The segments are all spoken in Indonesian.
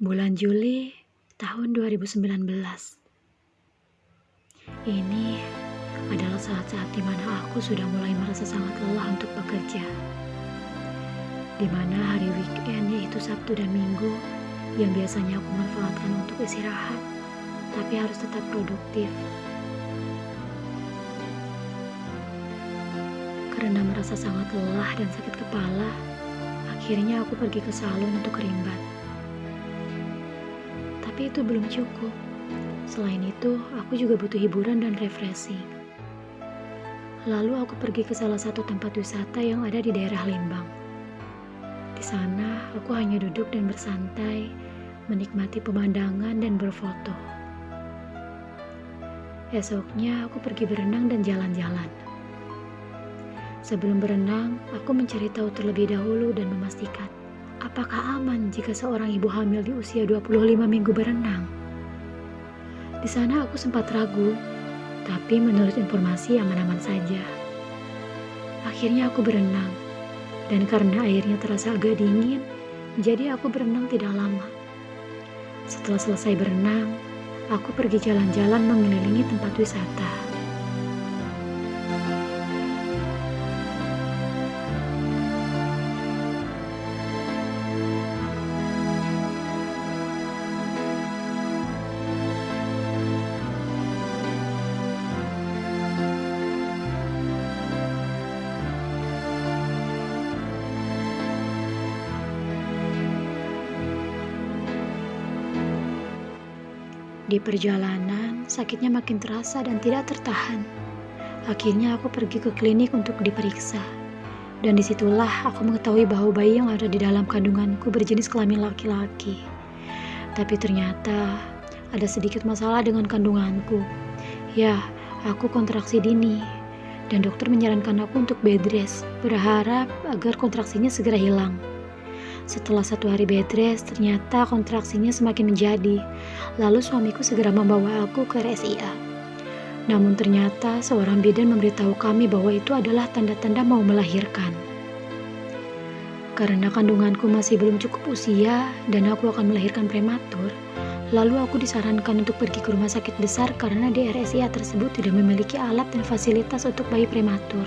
Bulan Juli tahun 2019. Ini adalah saat-saat di mana aku sudah mulai merasa sangat lelah untuk bekerja. Di mana hari weekend, yaitu Sabtu dan Minggu, yang biasanya aku manfaatkan untuk istirahat, tapi harus tetap produktif. Karena merasa sangat lelah dan sakit kepala, akhirnya aku pergi ke salon untuk kerimbat. Tapi itu belum cukup. Selain itu, aku juga butuh hiburan dan refreshing. Lalu aku pergi ke salah satu tempat wisata yang ada di daerah Lembang. Di sana, aku hanya duduk dan bersantai, menikmati pemandangan dan berfoto. Esoknya, aku pergi berenang dan jalan-jalan. Sebelum berenang, aku mencari tahu terlebih dahulu dan memastikan apakah aman jika seorang ibu hamil di usia 25 minggu berenang. Di sana aku sempat ragu, tapi menurut informasi aman-aman saja. Akhirnya aku berenang, dan karena airnya terasa agak dingin, jadi aku berenang tidak lama. Setelah selesai berenang, aku pergi jalan-jalan mengelilingi tempat wisata. Di perjalanan, sakitnya makin terasa dan tidak tertahan. Akhirnya aku pergi ke klinik untuk diperiksa. Dan disitulah aku mengetahui bahwa bayi yang ada di dalam kandunganku berjenis kelamin laki-laki. Tapi ternyata ada sedikit masalah dengan kandunganku. Ya, aku kontraksi dini. Dan dokter menyarankan aku untuk bed rest, berharap agar kontraksinya segera hilang. Setelah 1 hari bed rest, ternyata kontraksinya semakin menjadi. Lalu suamiku segera membawa aku ke RSIA. Namun ternyata seorang bidan memberitahu kami bahwa itu adalah tanda-tanda mau melahirkan. Karena kandunganku masih belum cukup usia dan aku akan melahirkan prematur, lalu aku disarankan untuk pergi ke rumah sakit besar karena di RSIA tersebut tidak memiliki alat dan fasilitas untuk bayi prematur.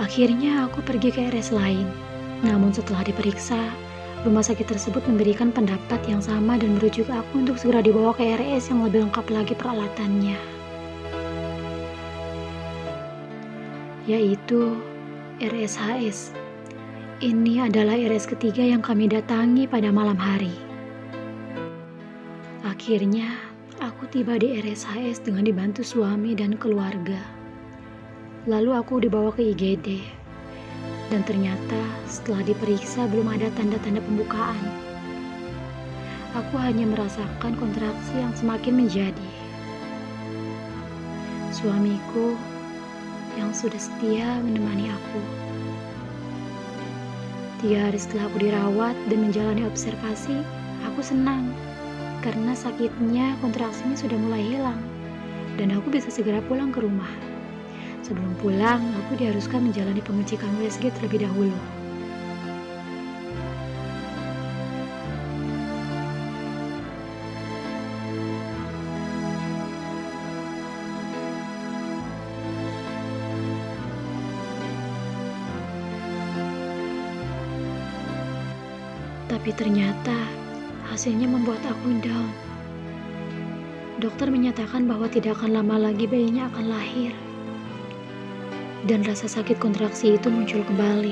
Akhirnya aku pergi ke RS lain. Namun setelah diperiksa, rumah sakit tersebut memberikan pendapat yang sama dan merujuk aku untuk segera dibawa ke RS yang lebih lengkap lagi peralatannya. Yaitu RSHS. Ini adalah RS ketiga yang kami datangi pada malam hari. Akhirnya, aku tiba di RSHS dengan dibantu suami dan keluarga. Lalu aku dibawa ke IGD. Dan ternyata setelah diperiksa belum ada tanda-tanda pembukaan. Aku hanya merasakan kontraksi yang semakin menjadi. Suamiku yang sudah setia menemani aku. 3 hari setelah aku dirawat dan menjalani observasi, aku senang. Karena sakitnya kontraksinya sudah mulai hilang. Dan aku bisa segera pulang ke rumah. Sebelum pulang, aku diharuskan menjalani pengecekan USG terlebih dahulu. Tapi ternyata hasilnya membuat aku down. Dokter menyatakan bahwa tidak akan lama lagi bayinya akan lahir. Dan rasa sakit kontraksi itu muncul kembali.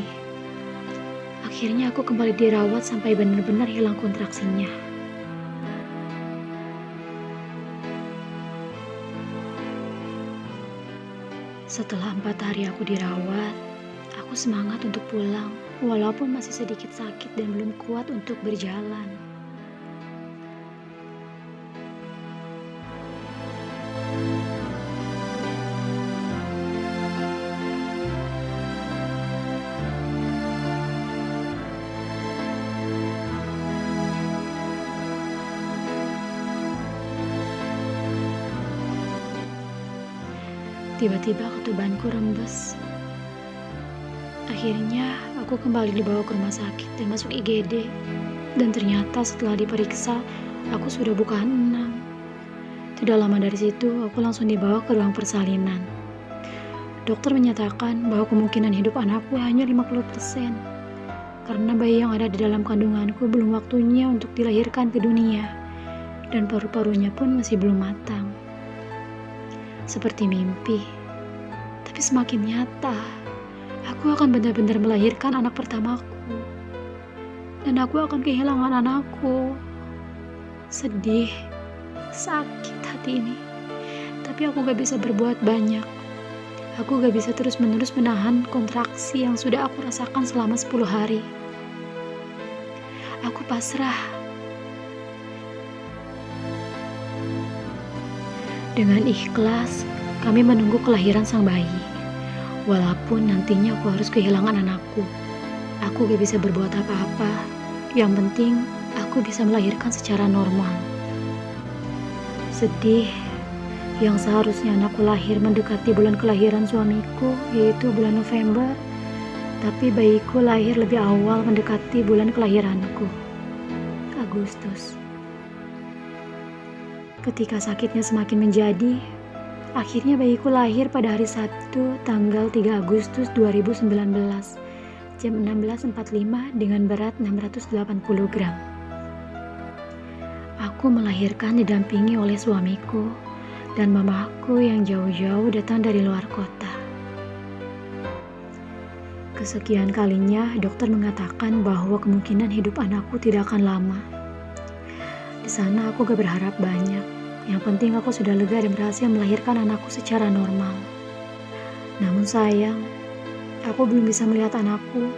Akhirnya aku kembali dirawat sampai benar-benar hilang kontraksinya. Setelah 4 hari aku dirawat, aku semangat untuk pulang, walaupun masih sedikit sakit dan belum kuat untuk berjalan. Tiba-tiba ketubanku rembes. Akhirnya aku kembali dibawa ke rumah sakit dan masuk IGD. Dan ternyata setelah diperiksa, aku sudah bukan 6. Tidak lama dari situ, aku langsung dibawa ke ruang persalinan. Dokter menyatakan bahwa kemungkinan hidup anakku hanya 50%. Karena bayi yang ada di dalam kandunganku belum waktunya untuk dilahirkan ke dunia. Dan paru-parunya pun masih belum matang. Seperti mimpi. Tapi semakin nyata, aku akan benar-benar melahirkan anak pertamaku. Dan aku akan kehilangan anakku. Sedih, sakit hati ini. Tapi aku gak bisa berbuat banyak. Aku gak bisa terus-menerus menahan kontraksi yang sudah aku rasakan selama 10 hari. Aku pasrah. Dengan ikhlas, kami menunggu kelahiran sang bayi. Walaupun nantinya aku harus kehilangan anakku. Aku gak bisa berbuat apa-apa. Yang penting, aku bisa melahirkan secara normal. Sedih, yang seharusnya anakku lahir mendekati bulan kelahiran suamiku, yaitu bulan November. Tapi bayiku lahir lebih awal mendekati bulan kelahiranku, Agustus. Ketika sakitnya semakin menjadi, akhirnya bayiku lahir pada hari Sabtu tanggal 3 Agustus 2019, jam 16.45 dengan berat 680 gram. Aku melahirkan didampingi oleh suamiku dan mamaku yang jauh-jauh datang dari luar kota. Kesekian kalinya dokter mengatakan bahwa kemungkinan hidup anakku tidak akan lama. Di sana aku gak berharap banyak. Yang penting aku sudah lega dan berhasil melahirkan anakku secara normal. Namun sayang, aku belum bisa melihat anakku.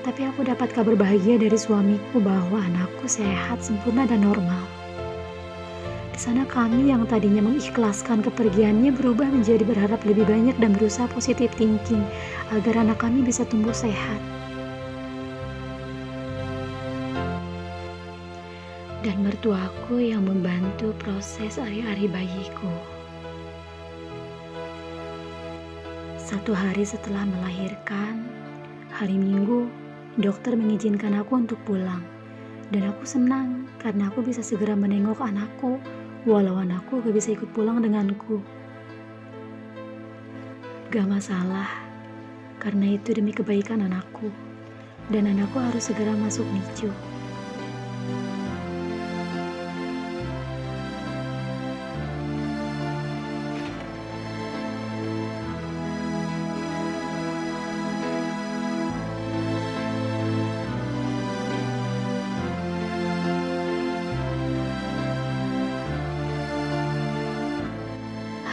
Tapi aku dapat kabar bahagia dari suamiku bahwa anakku sehat, sempurna, dan normal. Di sana kami yang tadinya mengikhlaskan kepergiannya berubah menjadi berharap lebih banyak dan berusaha positive thinking agar anak kami bisa tumbuh sehat. Dan mertuaku yang membantu proses ari-ari bayiku. Satu hari setelah melahirkan, hari Minggu, dokter mengizinkan aku untuk pulang. Dan aku senang karena aku bisa segera menengok anakku, walau anakku gak bisa ikut pulang denganku. Gak masalah, karena itu demi kebaikan anakku. Dan anakku harus segera masuk NICU.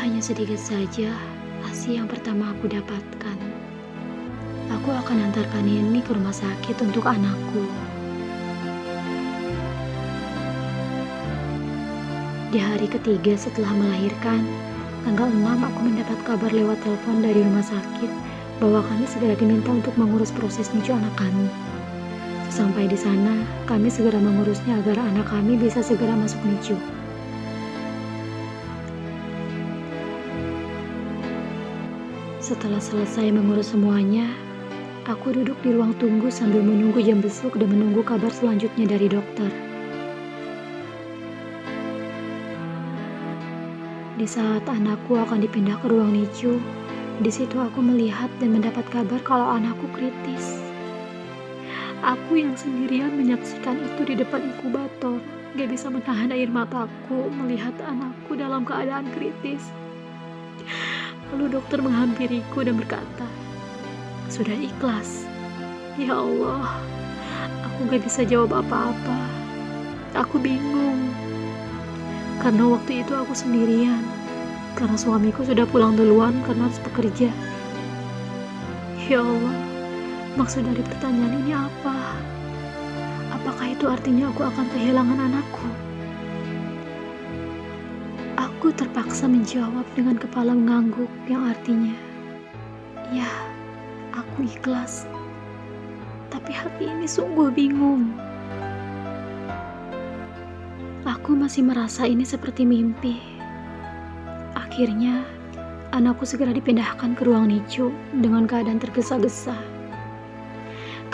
Hanya sedikit saja ASI yang pertama aku dapatkan. Aku akan antarkan ini ke rumah sakit untuk anakku. Di hari ketiga setelah melahirkan, tanggal 6 aku mendapat kabar lewat telepon dari rumah sakit bahwa kami segera diminta untuk mengurus proses NICU anak kami. Sesampai di sana, kami segera mengurusnya agar anak kami bisa segera masuk NICU. Setelah selesai mengurus semuanya, aku duduk di ruang tunggu sambil menunggu jam besuk dan menunggu kabar selanjutnya dari dokter. Di saat anakku akan dipindah ke ruang NICU, di situ aku melihat dan mendapat kabar kalau anakku kritis. Aku yang sendirian menyaksikan itu di depan inkubator, gak bisa menahan air mataku melihat anakku dalam keadaan kritis. Lalu dokter menghampiriku dan berkata, "Sudah ikhlas." Ya Allah, aku gak bisa jawab apa-apa. Aku bingung. Karena waktu itu aku sendirian. Karena suamiku sudah pulang duluan karena harus bekerja. Ya Allah, maksud dari pertanyaan ini apa? Apakah itu artinya aku akan kehilangan anakku? Aku terpaksa menjawab dengan kepala mengangguk yang artinya, ya, aku ikhlas. Tapi hati ini sungguh bingung. Aku masih merasa ini seperti mimpi. Akhirnya, anakku segera dipindahkan ke ruang NICU dengan keadaan tergesa-gesa.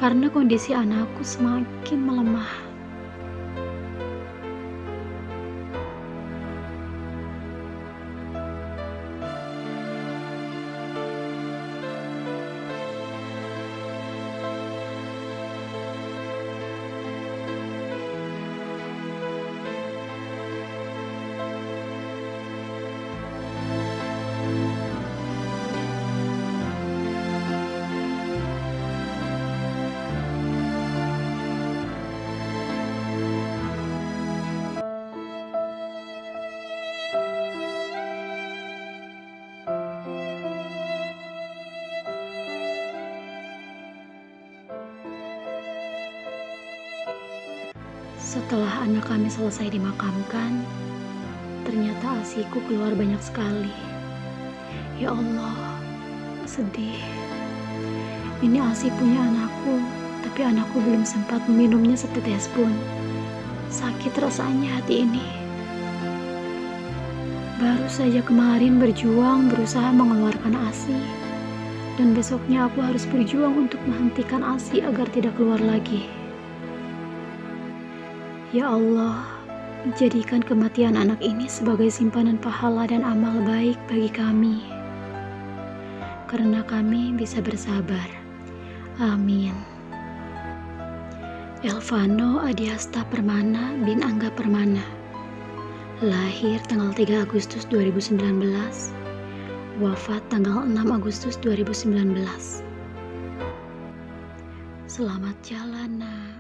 karena kondisi anakku semakin melemah. Setelah anak kami selesai dimakamkan, ternyata ASIku keluar banyak sekali. Ya Allah, sedih. Ini ASI punya anakku, tapi anakku belum sempat meminumnya setetes pun. Sakit rasanya hati ini. Baru saja kemarin berjuang berusaha mengeluarkan ASI, dan besoknya aku harus berjuang untuk menghentikan ASI agar tidak keluar lagi. Ya Allah, jadikan kematian anak ini sebagai simpanan pahala dan amal baik bagi kami, karena kami bisa bersabar. Amin. Elvano Adiasta Permana bin Angga Permana, lahir tanggal 3 Agustus 2019, wafat tanggal 6 Agustus 2019. Selamat jalan, Nak.